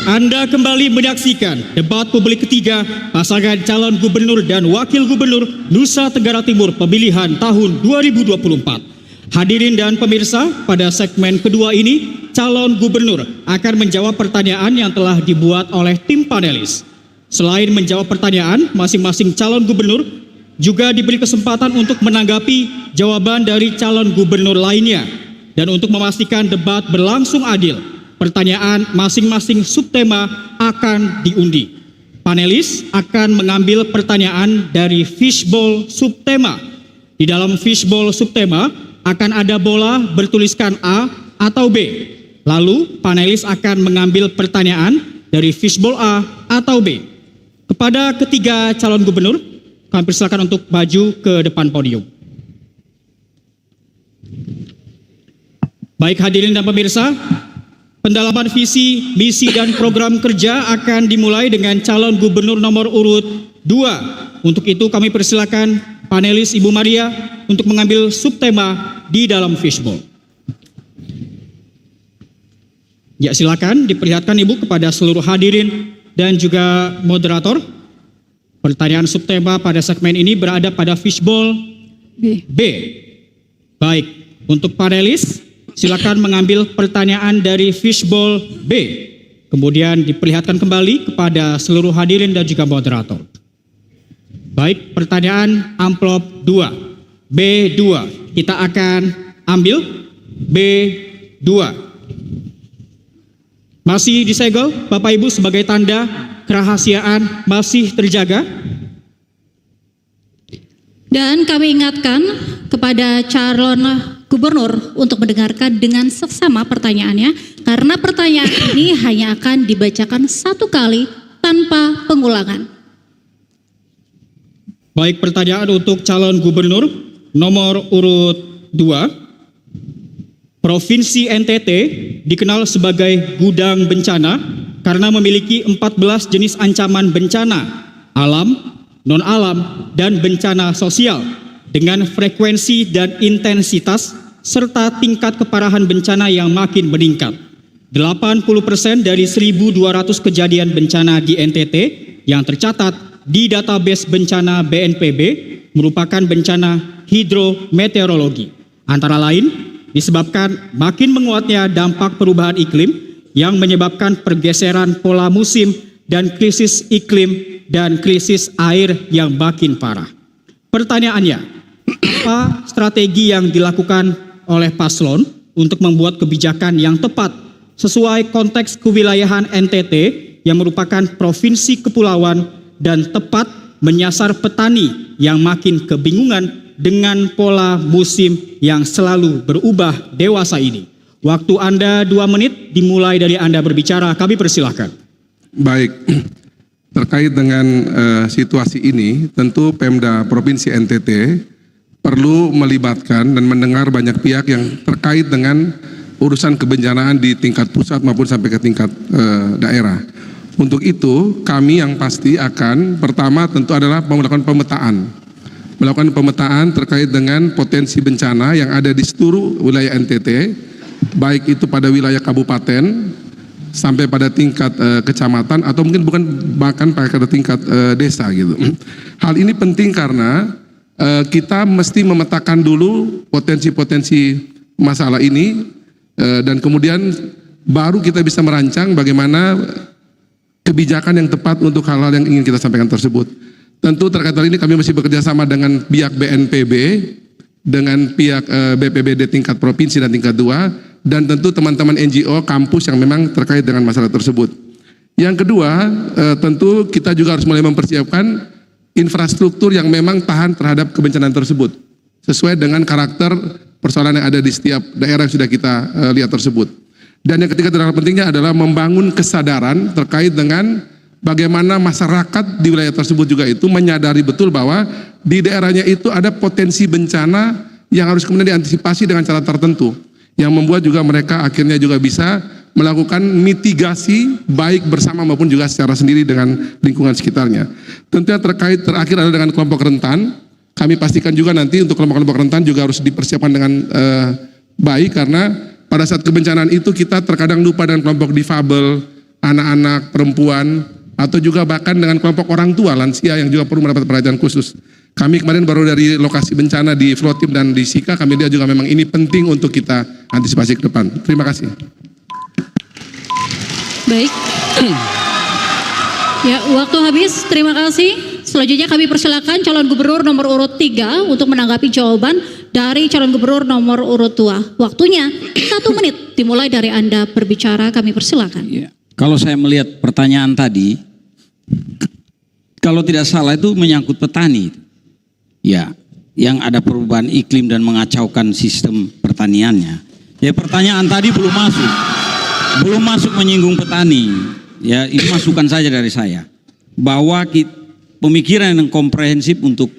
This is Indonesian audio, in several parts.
Anda kembali menyaksikan debat publik ketiga pasangan calon gubernur dan wakil gubernur Nusa Tenggara Timur pemilihan tahun 2024. Hadirin dan pemirsa, pada segmen kedua ini, calon gubernur akan menjawab pertanyaan yang telah dibuat oleh tim panelis. Selain menjawab pertanyaan, masing-masing calon gubernur juga diberi kesempatan untuk menanggapi jawaban dari calon gubernur lainnya. Dan untuk memastikan debat berlangsung adil, pertanyaan masing-masing subtema akan diundi. Panelis akan mengambil pertanyaan dari fishbowl subtema. Di dalam fishbowl subtema akan ada bola bertuliskan A atau B. Lalu panelis akan mengambil pertanyaan dari fishbowl A atau B. Kepada ketiga calon gubernur, kami persilakan untuk maju ke depan podium. Baik hadirin dan pemirsa, pendalaman visi, misi, dan program kerja akan dimulai dengan calon gubernur nomor urut 2. Untuk itu kami persilakan panelis Ibu Maria untuk mengambil subtema di dalam fishbowl. Ya, silakan diperlihatkan Ibu kepada seluruh hadirin dan juga moderator. Pertanyaan subtema pada segmen ini berada pada fishbowl B. Baik, untuk panelis silakan mengambil pertanyaan dari fishbowl B. Kemudian diperlihatkan kembali kepada seluruh hadirin dan juga moderator. Baik, pertanyaan amplop 2. B2. Kita akan ambil B2. Masih disegel, Bapak Ibu, sebagai tanda kerahasiaan masih terjaga. Dan kami ingatkan kepada calon gubernur untuk mendengarkan dengan seksama pertanyaannya, karena pertanyaan ini hanya akan dibacakan satu kali tanpa pengulangan. Baik, pertanyaan untuk calon gubernur nomor urut 2. Provinsi NTT dikenal sebagai gudang bencana karena memiliki 14 jenis ancaman bencana alam, non-alam, dan bencana sosial dengan frekuensi dan intensitas serta tingkat keparahan bencana yang makin meningkat. 80% dari 1.200 kejadian bencana di NTT yang tercatat di database bencana BNPB merupakan bencana hidrometeorologi. Antara lain disebabkan makin menguatnya dampak perubahan iklim yang menyebabkan pergeseran pola musim dan krisis iklim dan krisis air yang makin parah. Pertanyaannya, apa strategi yang dilakukan oleh paslon untuk membuat kebijakan yang tepat sesuai konteks kewilayahan NTT yang merupakan provinsi kepulauan dan tepat menyasar petani yang makin kebingungan dengan pola musim yang selalu berubah dewasa ini? Waktu Anda 2 menit dimulai dari Anda berbicara, kami persilahkan. Baik, terkait dengan situasi ini, tentu Pemda Provinsi NTT perlu melibatkan dan mendengar banyak pihak yang terkait dengan urusan kebencanaan di tingkat pusat maupun sampai ke tingkat daerah. Untuk itu, kami yang pasti akan pertama tentu adalah melakukan pemetaan terkait dengan potensi bencana yang ada di seluruh wilayah NTT, baik itu pada wilayah kabupaten sampai pada tingkat kecamatan atau mungkin bukan bahkan pada tingkat desa gitu. Hal ini penting karena kita mesti memetakan dulu potensi-potensi masalah ini dan kemudian baru kita bisa merancang bagaimana kebijakan yang tepat untuk hal-hal yang ingin kita sampaikan tersebut. Tentu terkait hal ini kami masih bekerja sama dengan pihak BNPB, dengan pihak BPBD tingkat provinsi dan tingkat 2, dan tentu teman-teman NGO kampus yang memang terkait dengan masalah tersebut. Yang kedua, tentu kita juga harus mulai mempersiapkan infrastruktur yang memang tahan terhadap kebencanaan tersebut, sesuai dengan karakter persoalan yang ada di setiap daerah yang sudah kita lihat tersebut. Dan yang ketiga terlalu pentingnya adalah membangun kesadaran terkait dengan bagaimana masyarakat di wilayah tersebut juga itu menyadari betul bahwa di daerahnya itu ada potensi bencana yang harus kemudian diantisipasi dengan cara tertentu, yang membuat juga mereka akhirnya juga bisa melakukan mitigasi baik bersama maupun juga secara sendiri dengan lingkungan sekitarnya. Tentunya terakhir adalah dengan kelompok rentan. Kami pastikan juga nanti untuk kelompok-kelompok rentan juga harus dipersiapkan dengan baik, karena pada saat kebencanaan itu kita terkadang lupa dengan kelompok difabel, anak-anak, perempuan, atau juga bahkan dengan kelompok orang tua, lansia yang juga perlu mendapat perhatian khusus. Kami kemarin baru dari lokasi bencana di Flotim dan di Sika, kami lihat juga memang ini penting untuk kita antisipasi ke depan. Terima kasih. Baik. Ya, waktu habis. Terima kasih. Selanjutnya kami persilakan calon gubernur nomor urut 3 untuk menanggapi jawaban dari calon gubernur nomor urut 2. Waktunya 1 menit dimulai dari Anda berbicara, kami persilakan. Ya. Kalau saya melihat pertanyaan tadi, kalau tidak salah itu menyangkut petani. Ya, yang ada perubahan iklim dan mengacaukan sistem pertaniannya. Ya, pertanyaan tadi belum masuk menyinggung petani. Ya, ini masukan saja dari saya. Bahwa pemikiran yang komprehensif untuk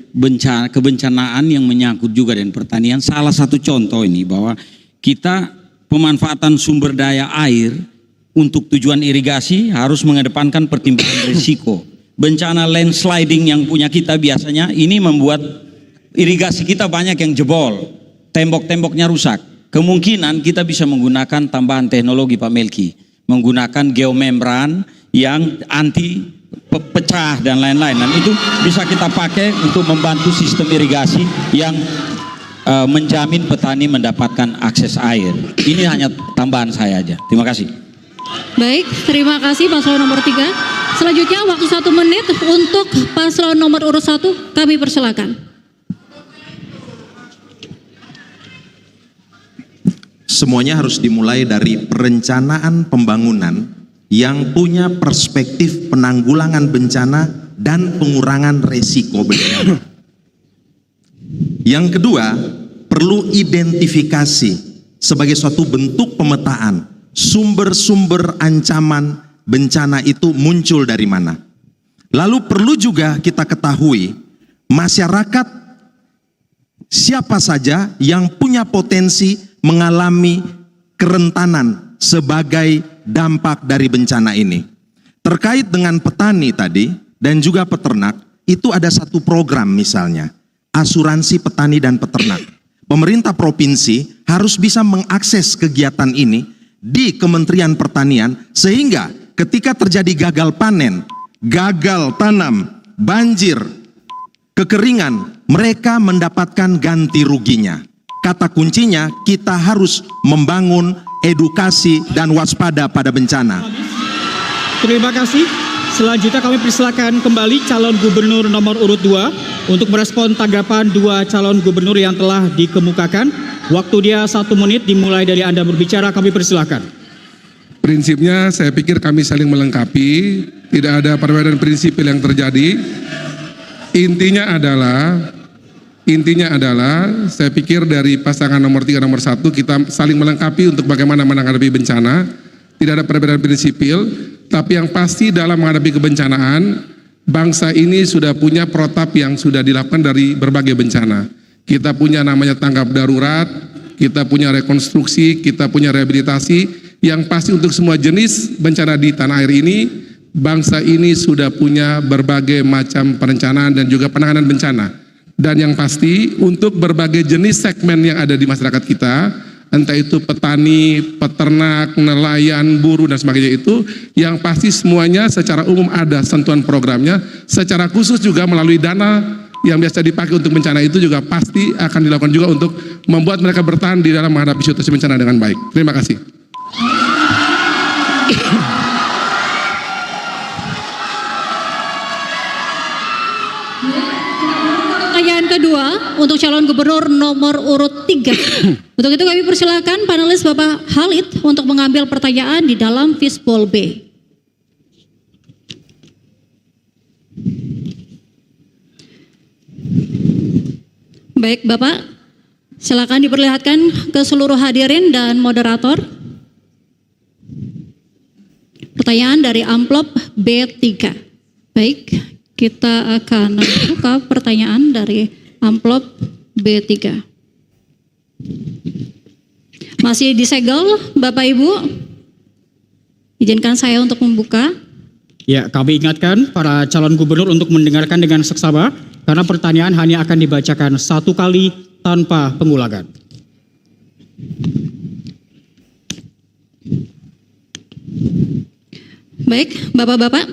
kebencanaan yang menyangkut juga dengan pertanian. Salah satu contoh ini bahwa kita pemanfaatan sumber daya air untuk tujuan irigasi harus mengedepankan pertimbangan risiko. Bencana landsliding yang punya kita biasanya ini membuat irigasi kita banyak yang jebol, tembok-temboknya rusak. Kemungkinan kita bisa menggunakan tambahan teknologi Pak Melki, menggunakan geomembran yang anti pecah dan lain-lain. Dan itu bisa kita pakai untuk membantu sistem irigasi yang menjamin petani mendapatkan akses air. Ini hanya tambahan saya aja. Terima kasih. Baik, terima kasih paslon nomor 3. Selanjutnya waktu 1 menit untuk paslon nomor urut 1, kami persilakan. Semuanya harus dimulai dari perencanaan pembangunan yang punya perspektif penanggulangan bencana dan pengurangan resiko bencana. Yang kedua, perlu identifikasi sebagai suatu bentuk pemetaan sumber-sumber ancaman bencana itu muncul dari mana. Lalu perlu juga kita ketahui masyarakat siapa saja yang punya potensi mengalami kerentanan sebagai dampak dari bencana ini. Terkait dengan petani tadi dan juga peternak, itu ada satu program misalnya, asuransi petani dan peternak. Pemerintah provinsi harus bisa mengakses kegiatan ini di Kementerian Pertanian sehingga ketika terjadi gagal panen, gagal tanam, banjir, kekeringan, mereka mendapatkan ganti ruginya. Kata kuncinya kita harus membangun edukasi dan waspada pada bencana. Terima kasih. Selanjutnya kami persilakan kembali calon gubernur nomor urut 2 untuk merespon tanggapan 2 calon gubernur yang telah dikemukakan. Waktu dia 1 menit dimulai dari Anda berbicara, kami persilakan. Prinsipnya saya pikir kami saling melengkapi, tidak ada perbedaan prinsipil yang terjadi. Intinya adalah saya pikir dari pasangan nomor 3 nomor 1 kita saling melengkapi untuk bagaimana menghadapi bencana. Tidak ada perbedaan prinsipil, tapi yang pasti dalam menghadapi kebencanaan, bangsa ini sudah punya protap yang sudah dilakukan dari berbagai bencana. Kita punya namanya tanggap darurat, kita punya rekonstruksi, kita punya rehabilitasi, yang pasti untuk semua jenis bencana di tanah air ini, bangsa ini sudah punya berbagai macam perencanaan dan juga penanganan bencana. Dan yang pasti untuk berbagai jenis segmen yang ada di masyarakat kita, entah itu petani, peternak, nelayan, buruh dan sebagainya itu, yang pasti semuanya secara umum ada sentuhan programnya, secara khusus juga melalui dana yang biasa dipakai untuk bencana itu juga pasti akan dilakukan juga untuk membuat mereka bertahan di dalam menghadapi situasi bencana dengan baik. Terima kasih. Pertanyaan kedua untuk calon gubernur nomor urut 3. Untuk itu kami persilakan panelis Bapak Khalid untuk mengambil pertanyaan di dalam fishbowl B. Baik Bapak, silakan diperlihatkan ke seluruh hadirin dan moderator. Pertanyaan dari amplop B3. Baik, kita akan buka pertanyaan dari amplop B3. Masih disegel Bapak Ibu? Izinkan saya untuk membuka. Ya, kami ingatkan para calon gubernur untuk mendengarkan dengan seksama karena pertanyaan hanya akan dibacakan 1 kali tanpa pengulangan. Baik, Bapak-Bapak.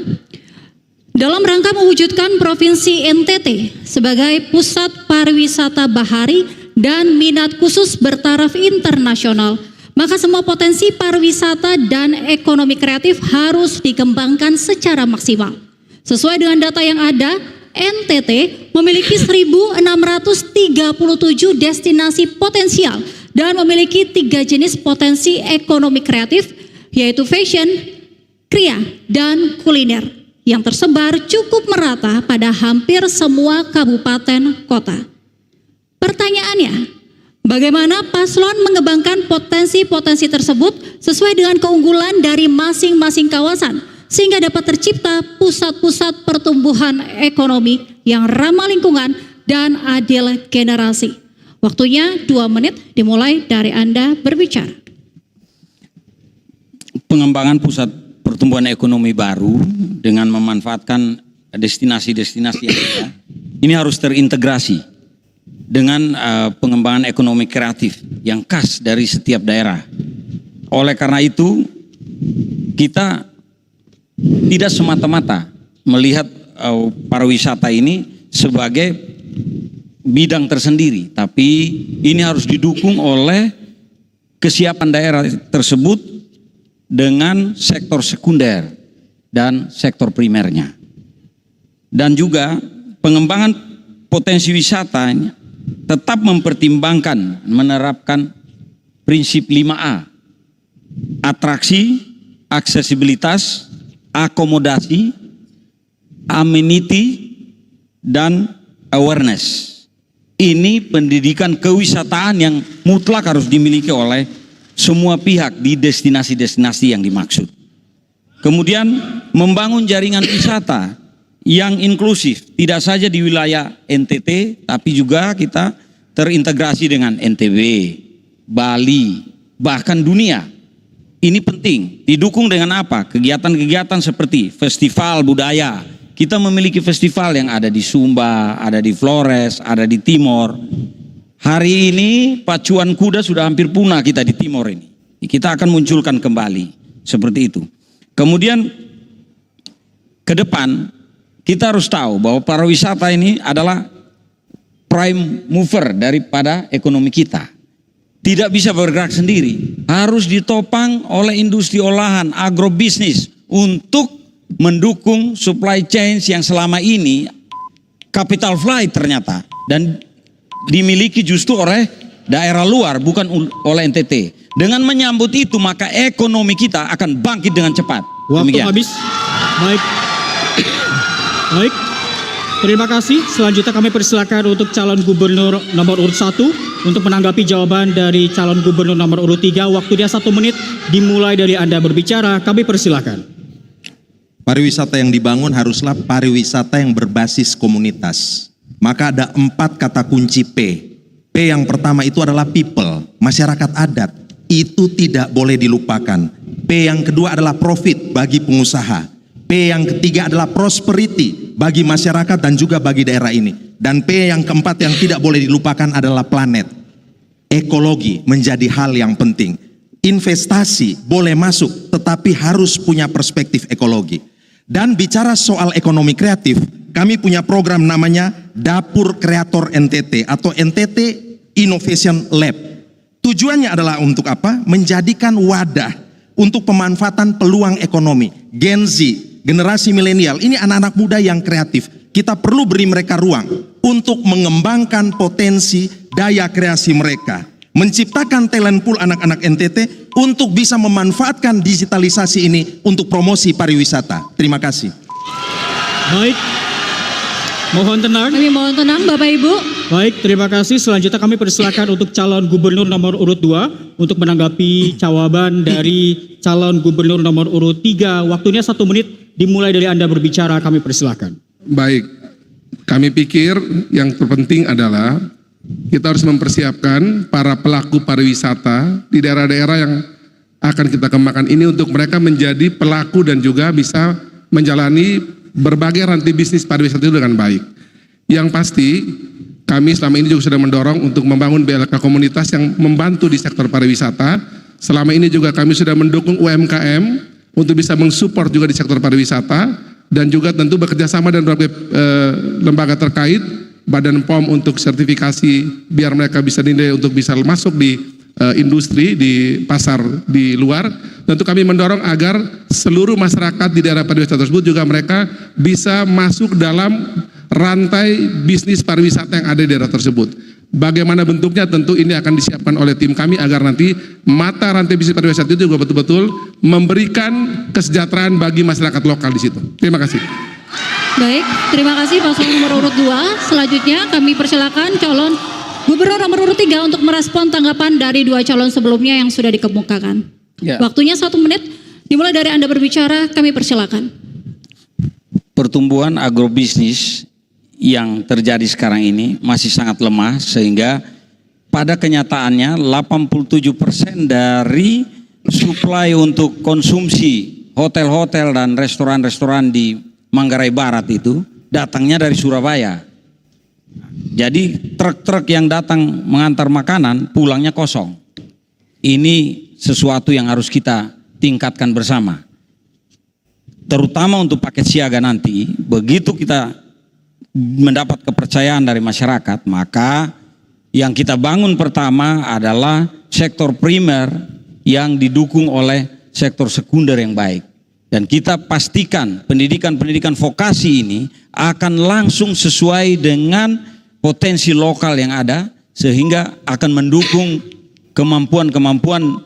Dalam rangka mewujudkan Provinsi NTT sebagai pusat pariwisata bahari dan minat khusus bertaraf internasional, maka semua potensi pariwisata dan ekonomi kreatif harus dikembangkan secara maksimal. Sesuai dengan data yang ada, NTT memiliki 1.637 destinasi potensial dan memiliki 3 jenis potensi ekonomi kreatif, yaitu fashion, kria, dan kuliner yang tersebar cukup merata pada hampir semua kabupaten kota. Pertanyaannya, bagaimana paslon mengembangkan potensi-potensi tersebut sesuai dengan keunggulan dari masing-masing kawasan sehingga dapat tercipta pusat-pusat pertumbuhan ekonomi yang ramah lingkungan dan adil generasi. Waktunya 2 menit dimulai dari Anda berbicara. Pengembangan pusat pertumbuhan ekonomi baru dengan memanfaatkan destinasi-destinasi yang ada, ini harus terintegrasi dengan pengembangan ekonomi kreatif yang khas dari setiap daerah. Oleh karena itu, kita tidak semata-mata melihat pariwisata ini sebagai bidang tersendiri, tapi ini harus didukung oleh kesiapan daerah tersebut dengan sektor sekunder dan sektor primernya. Dan juga pengembangan potensi wisata ini tetap mempertimbangkan menerapkan prinsip 5A, atraksi, aksesibilitas, akomodasi, amenity, dan awareness. Ini pendidikan kewisataan yang mutlak harus dimiliki oleh semua pihak di destinasi-destinasi yang dimaksud. Kemudian membangun jaringan wisata yang inklusif, tidak saja di wilayah NTT, tapi juga kita terintegrasi dengan NTB, Bali, bahkan dunia. Ini penting, didukung dengan apa? Kegiatan-kegiatan seperti festival budaya. Kita memiliki festival yang ada di Sumba, ada di Flores, ada di Timor. Hari ini pacuan kuda sudah hampir punah kita di Timor ini. Kita akan munculkan kembali seperti itu. Kemudian ke depan kita harus tahu bahwa pariwisata ini adalah prime mover daripada ekonomi kita. Tidak bisa bergerak sendiri, harus ditopang oleh industri olahan, agrobisnis untuk mendukung supply chain yang selama ini capital flight ternyata dan dimiliki justru oleh daerah luar, bukan oleh NTT. Dengan menyambut itu maka ekonomi kita akan bangkit dengan cepat. Waktu Demikian. habis. Baik. Terima kasih. Selanjutnya kami persilakan untuk calon gubernur nomor urut 1 untuk menanggapi jawaban dari calon gubernur nomor urut 3. Waktunya 1 menit dimulai dari Anda berbicara. Kami persilakan. Pariwisata yang dibangun haruslah pariwisata yang berbasis komunitas. Maka ada 4 kata kunci P. P yang pertama itu adalah people, masyarakat adat. Itu tidak boleh dilupakan. P yang kedua adalah profit bagi pengusaha. P yang ketiga adalah prosperity bagi masyarakat dan juga bagi daerah ini. Dan P yang keempat yang tidak boleh dilupakan adalah planet. Ekologi menjadi hal yang penting. Investasi boleh masuk tetapi harus punya perspektif ekologi. Dan bicara soal ekonomi kreatif, kami punya program namanya Dapur Kreator NTT atau NTT Innovation Lab. Tujuannya adalah untuk apa? Menjadikan wadah untuk pemanfaatan peluang ekonomi. Gen Z, generasi milenial, ini anak-anak muda yang kreatif. Kita perlu beri mereka ruang untuk mengembangkan potensi daya kreasi mereka. Menciptakan talent pool anak-anak NTT untuk bisa memanfaatkan digitalisasi ini untuk promosi pariwisata. Terima kasih. Baik. Mohon tenang. Kami mohon tenang Bapak Ibu. Baik, terima kasih. Selanjutnya kami persilakan untuk calon gubernur nomor urut 2 untuk menanggapi jawaban dari calon gubernur nomor urut 3. Waktunya 1 menit dimulai dari Anda berbicara. Kami persilakan. Baik, kami pikir yang terpenting adalah kita harus mempersiapkan para pelaku pariwisata di daerah-daerah yang akan kita kembangkan ini untuk mereka menjadi pelaku dan juga bisa menjalani berbagai rantai bisnis pariwisata itu dengan baik. Yang pasti kami selama ini juga sudah mendorong untuk membangun BLK komunitas yang membantu di sektor pariwisata. Selama ini juga kami sudah mendukung UMKM untuk bisa mensupport juga di sektor pariwisata, dan juga tentu bekerja sama dengan berbagai lembaga terkait, Badan POM untuk sertifikasi biar mereka bisa dinilai untuk bisa masuk di industri, di pasar di luar. Tentu kami mendorong agar seluruh masyarakat di daerah pariwisata tersebut juga mereka bisa masuk dalam rantai bisnis pariwisata yang ada di daerah tersebut. Bagaimana bentuknya tentu ini akan disiapkan oleh tim kami agar nanti mata rantai bisnis pariwisata itu juga betul-betul memberikan kesejahteraan bagi masyarakat lokal di situ. Terima kasih. Baik, terima kasih paslon nomor urut 2. Selanjutnya kami persilakan calon gubernur nomor urut 3 untuk merespon tanggapan dari 2 calon sebelumnya yang sudah dikemukakan. Ya. Waktunya 1 menit, dimulai dari Anda berbicara, kami persilakan. Pertumbuhan agrobisnis yang terjadi sekarang ini masih sangat lemah, sehingga pada kenyataannya 87% dari suplai untuk konsumsi hotel-hotel dan restoran-restoran di Manggarai Barat itu datangnya dari Surabaya. Jadi truk-truk yang datang mengantar makanan pulangnya kosong. Ini sesuatu yang harus kita tingkatkan bersama. Terutama untuk paket siaga nanti, begitu kita mendapat kepercayaan dari masyarakat, maka yang kita bangun pertama adalah sektor primer yang didukung oleh sektor sekunder yang baik. Dan kita pastikan pendidikan-pendidikan vokasi ini akan langsung sesuai dengan potensi lokal yang ada, sehingga akan mendukung kemampuan-kemampuan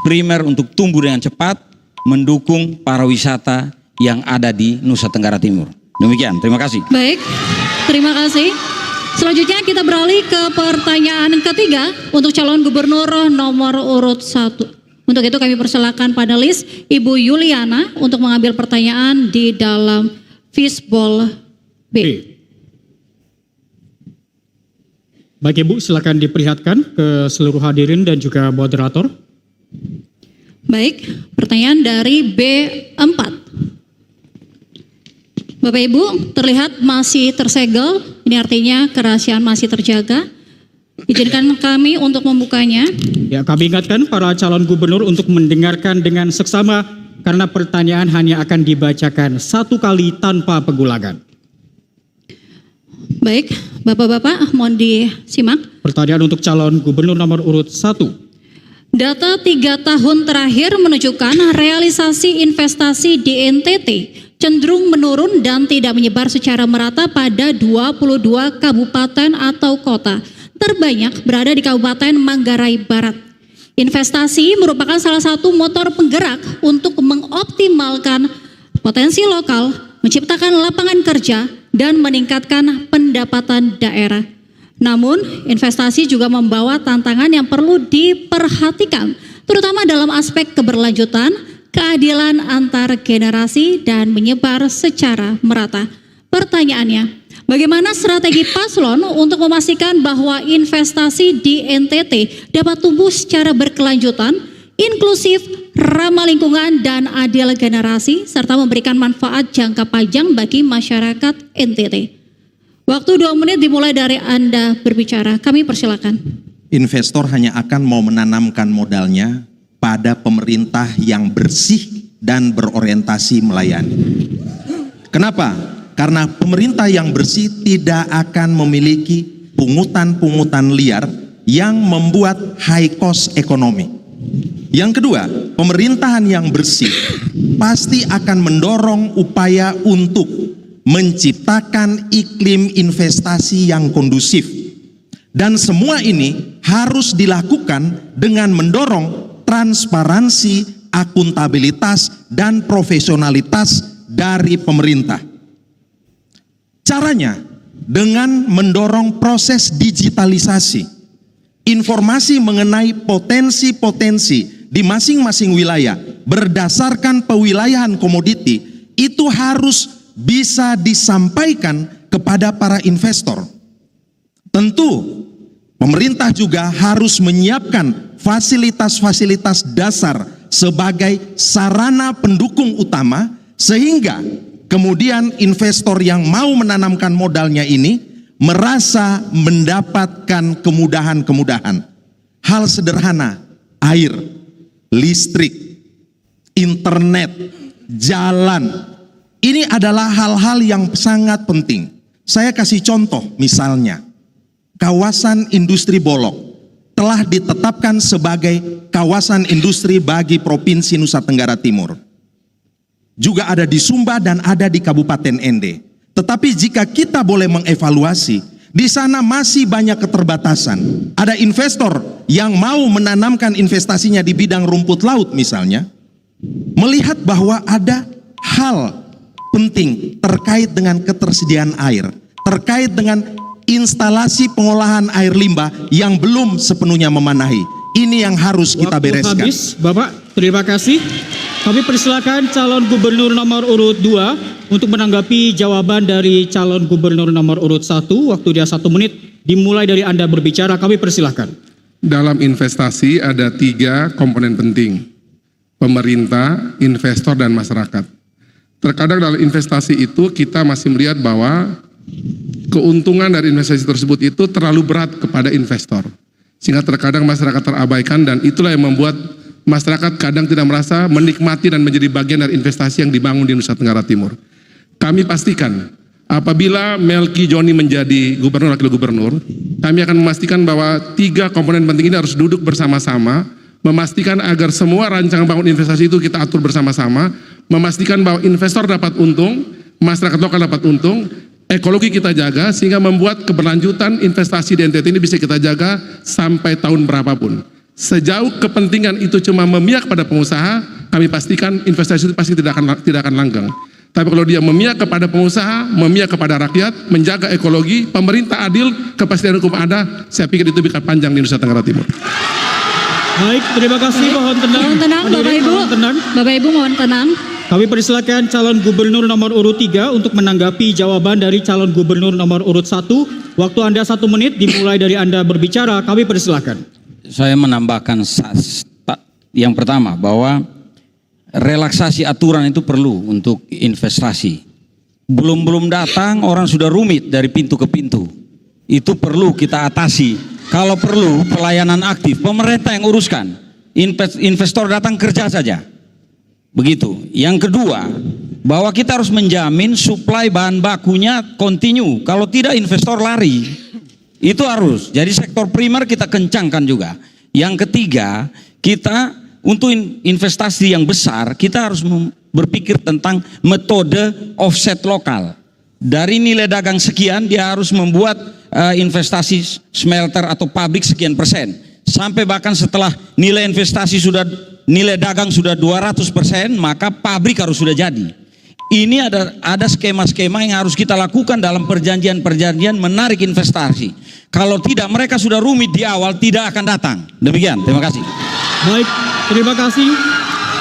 primer untuk tumbuh dengan cepat, mendukung pariwisata yang ada di Nusa Tenggara Timur. Demikian, terima kasih. Baik, terima kasih. Selanjutnya kita beralih ke pertanyaan ketiga untuk calon gubernur nomor urut 1. Untuk itu kami persilakan panelis Ibu Yuliana untuk mengambil pertanyaan di dalam fishbowl B. Baik Ibu, silakan diperlihatkan ke seluruh hadirin dan juga moderator. Baik, pertanyaan dari B4. Bapak Ibu, terlihat masih tersegel, ini artinya kerahasiaan masih terjaga. Izinkan kami untuk membukanya. Ya, kami ingatkan para calon gubernur untuk mendengarkan dengan seksama karena pertanyaan hanya akan dibacakan 1 kali tanpa pengulangan. Baik, Bapak-bapak mohon disimak. Pertanyaan untuk calon gubernur nomor urut 1. Data 3 tahun terakhir menunjukkan realisasi investasi di NTT cenderung menurun dan tidak menyebar secara merata pada 22 kabupaten atau kota. Terbanyak berada di Kabupaten Manggarai Barat. Investasi merupakan salah satu motor penggerak untuk mengoptimalkan potensi lokal, menciptakan lapangan kerja, dan meningkatkan pendapatan daerah. Namun, investasi juga membawa tantangan yang perlu diperhatikan, terutama dalam aspek keberlanjutan, keadilan antar generasi, dan menyebar secara merata. Pertanyaannya, bagaimana strategi paslon untuk memastikan bahwa investasi di NTT dapat tumbuh secara berkelanjutan, inklusif, ramah lingkungan, dan adil generasi, serta memberikan manfaat jangka panjang bagi masyarakat NTT? Waktu 2 menit dimulai dari Anda berbicara. Kami persilakan. Investor hanya akan mau menanamkan modalnya pada pemerintah yang bersih dan berorientasi melayani. Kenapa? Karena pemerintah yang bersih tidak akan memiliki pungutan-pungutan liar yang membuat high cost ekonomi. Yang kedua, pemerintahan yang bersih pasti akan mendorong upaya untuk menciptakan iklim investasi yang kondusif. Dan semua ini harus dilakukan dengan mendorong transparansi, akuntabilitas, dan profesionalitas dari pemerintah. Caranya dengan mendorong proses digitalisasi. Informasi mengenai potensi-potensi di masing-masing wilayah berdasarkan pewilayahan komoditi itu harus bisa disampaikan kepada para investor. Tentu pemerintah juga harus menyiapkan fasilitas-fasilitas dasar sebagai sarana pendukung utama sehingga kemudian investor yang mau menanamkan modalnya ini merasa mendapatkan kemudahan-kemudahan. Hal sederhana, air, listrik, internet, jalan. Ini adalah hal-hal yang sangat penting. Saya kasih contoh, misalnya kawasan industri Bolok telah ditetapkan sebagai kawasan industri bagi Provinsi Nusa Tenggara Timur. Juga ada di Sumba dan ada di Kabupaten Ende. Tetapi jika kita boleh mengevaluasi, di sana masih banyak keterbatasan. Ada investor yang mau menanamkan investasinya di bidang rumput laut misalnya, melihat bahwa ada hal penting terkait dengan ketersediaan air, terkait dengan instalasi pengolahan air limbah yang belum sepenuhnya memenuhi. Ini yang harus kita Waktu bereskan. habis, Bapak. Terima kasih. Kami persilakan calon gubernur nomor urut 2 untuk menanggapi jawaban dari calon gubernur nomor urut 1. Waktu dia 1 menit. Dimulai dari Anda berbicara, kami persilahkan. Dalam investasi ada 3 komponen penting. Pemerintah, investor, dan masyarakat. Terkadang dalam investasi itu kita masih melihat bahwa keuntungan dari investasi tersebut itu terlalu berat kepada investor. Sehingga terkadang masyarakat terabaikan, dan itulah yang membuat masyarakat kadang tidak merasa menikmati dan menjadi bagian dari investasi yang dibangun di Nusa Tenggara Timur. Kami pastikan apabila Melki Joni menjadi gubernur wakil gubernur, kami akan memastikan bahwa 3 komponen penting ini harus duduk bersama-sama, memastikan agar semua rancangan bangun investasi itu kita atur bersama-sama, memastikan bahwa investor dapat untung, masyarakat lokal dapat untung, ekologi kita jaga, sehingga membuat keberlanjutan investasi di NTT ini bisa kita jaga sampai tahun berapapun. Sejauh kepentingan itu cuma memihak pada pengusaha, kami pastikan investasi itu pasti tidak akan langgeng. Tapi kalau dia memihak kepada pengusaha, memihak kepada rakyat, menjaga ekologi, pemerintah adil, kepastian hukum ada, saya pikir itu bisa panjang di Nusa Tenggara Timur. Baik, terima kasih. Mohon tenang. Mohon tenang, Hadirin, Bapak Ibu. mohon tenang. Bapak Ibu mohon tenang. Kami persilakan calon gubernur nomor urut 3 untuk menanggapi jawaban dari calon gubernur nomor urut 1. Waktu Anda 1 menit, dimulai dari Anda berbicara, kami persilakan. Saya menambahkan yang pertama bahwa relaksasi aturan itu perlu untuk investasi. Belum datang orang sudah rumit dari pintu ke pintu. Itu perlu kita atasi. Kalau perlu pelayanan aktif, pemerintah yang uruskan. Investor datang kerja saja. Begitu. Yang kedua, bahwa kita harus menjamin suplai bahan bakunya kontinu. Kalau tidak investor lari. Itu harus. Jadi sektor primer kita kencangkan juga. Yang ketiga, kita untuk investasi yang besar, kita harus berpikir tentang metode offset lokal. Dari nilai dagang sekian, dia harus membuat investasi smelter atau pabrik sekian persen. Sampai bahkan setelah nilai investasi nilai dagang sudah 200%, maka pabrik harus sudah jadi. Ini ada skema-skema yang harus kita lakukan dalam perjanjian-perjanjian menarik investasi. Kalau tidak, mereka sudah rumit di awal, tidak akan datang. Demikian, terima kasih. Baik, terima kasih.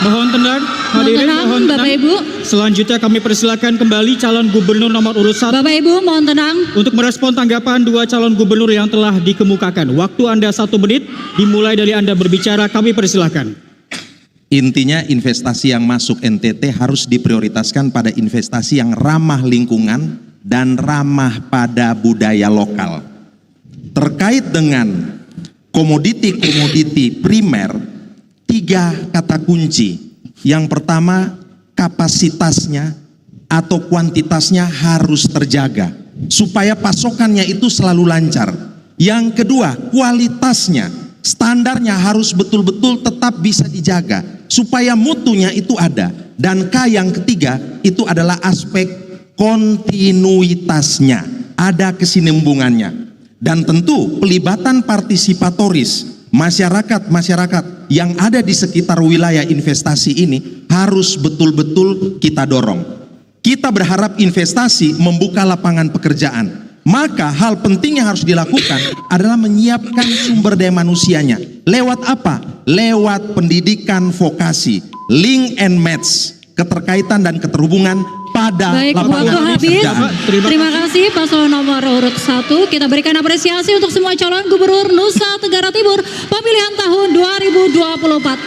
Mohon tenang. Hadirin, tenang, mohon tenang. Bapak Ibu. Selanjutnya kami persilakan kembali calon gubernur nomor urut 1 Bapak Ibu mohon tenang. untuk merespon tanggapan 2 calon gubernur yang telah dikemukakan. Waktu Anda 1 menit, dimulai dari Anda berbicara, kami persilakan. Intinya investasi yang masuk NTT harus diprioritaskan pada investasi yang ramah lingkungan dan ramah pada budaya lokal. Terkait dengan komoditi-komoditi primer, 3 kata kunci. Yang pertama, kapasitasnya atau kuantitasnya harus terjaga supaya pasokannya itu selalu lancar. Yang kedua, kualitasnya, standarnya harus betul-betul tetap bisa dijaga supaya mutunya itu ada. Dan K yang ketiga itu adalah aspek kontinuitasnya, ada kesinambungannya. Dan tentu pelibatan partisipatoris masyarakat yang ada di sekitar wilayah investasi ini harus betul-betul kita dorong. Kita berharap investasi membuka lapangan pekerjaan. Maka hal penting yang harus dilakukan adalah menyiapkan sumber daya manusianya. Lewat apa? Lewat pendidikan vokasi, link and match, keterkaitan dan keterhubungan pada Baik, waktu lapangan habis. pekerjaan. Terima kasih paslon nomor urut 1. Kita berikan apresiasi untuk semua calon gubernur Nusa Tenggara Timur pemilihan tahun 2024.